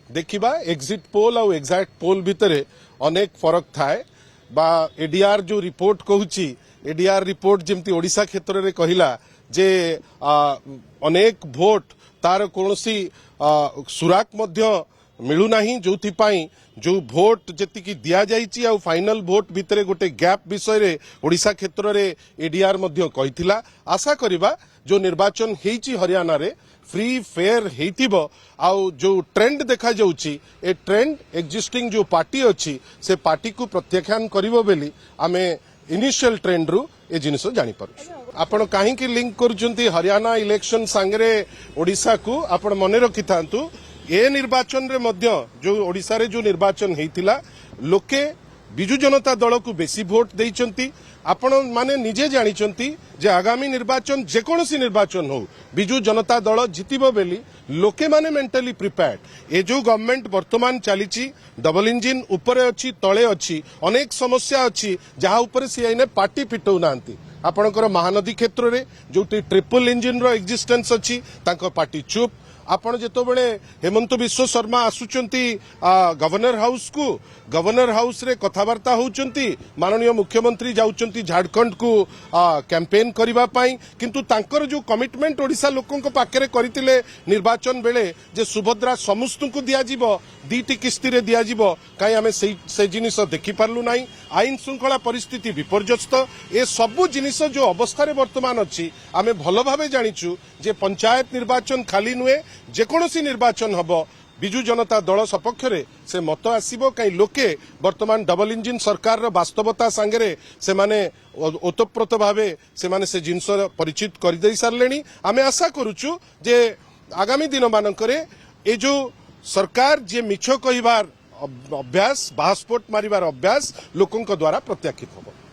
देखिबा exit poll और exact पोल भितरे अनेक फरक थाए बा एडीआर जो रिपोर्ट कहूची एडीआर रिपोर्ट जमती ओडिशा क्षेत्र रे कहिला जे अनेक भोट तार कोनोसी सुराक मध्य मिलूनाही जोथिपाई जो भोट जेतिकी दिया जाइची आ फाइनल भोट भितरे गोटे गैप विषय रे ओडिशा क्षेत्र रे एडीआर मध्य कहिथिला आशा करिबा जो निर्वाचन हेची हरियाणा रे फ्री फेयर हेतिबो आउ जो ट्रेंड देखा जाउची ए ट्रेंड एग्जिस्टिंग जो पार्टी अछि से पार्टी को प्रत्याख्यान करिवो बेली आमे इनिशियल ट्रेंड रु ए जिनिस जानि पारु आपण काहे की लिंक करूचंती हरियाणा इलेक्शन सांगरे ओडिशा को आपण मने रखिथांतु ए निर्वाचन रे मध्य जो ओडिशा रे जो निर्वाचन हेतिला लोके बिजु जनता दल को बेसी भोट देइचंती आपण माने निजे जानिचंती जे आगामी निर्वाचन जेकोसी निर्वाचन हो बिजु जनता दल जितिबो बेली लोके माने मेंटली प्रिपेयर्ड ए जो गवर्नमेंट वर्तमान चलीची डबल इंजिन ऊपर अछि तळे अछि अनेक समस्या अछि जहा ऊपर सीआईने पार्टी पिटौ नांती आपणकर महानदी क्षेत्र रे जोटी ट्रिपल इंजिन रो एक्जिस्टेंस अछि तांको पार्टी चुप आपण जेतो बेले हेमंत विश्व शर्मा आसुचंती गवर्नर हाउस रे कथावार्ता होउचंती माननीय मुख्यमंत्री जाउचंती झारखंड को कैंपेन करिबा पाई किंतु तांकर जो कमिटमेंट ओडिशा लोकन को पाकरे करितिले निर्वाचन बेले जे सुभद्रा समस्त को दिया जीवो दीटी किस्ती रे दिया जीवो काई हमें से जिनिस देखि पारलु नाही आईन श्रृंखला परिस्थिति विपर्यस्त ए सबु जिनिस जो अवस्था रे वर्तमान अछि आमे भलो भाबे जानिचु जे पंचायत निर्वाचन खाली नुए जेकोसी निर्वाचन हबो बिजु जनता दल सपक्ष रे से मत आसीबो कई लोके वर्तमान डबल इंजिन सरकार रो वास्तवता सांगरे से माने ओतप्रोत भावे से माने से जिंस परिचित कर दे सारलेनी आमे आशा करूचु जे आगामी दिन मानकरे ए जो सरकार जे मिछ कहिबार अभ्यास बास्फोट मारिबार अभ्यास लोकन द्वारा प्रत्याख्यित होबो।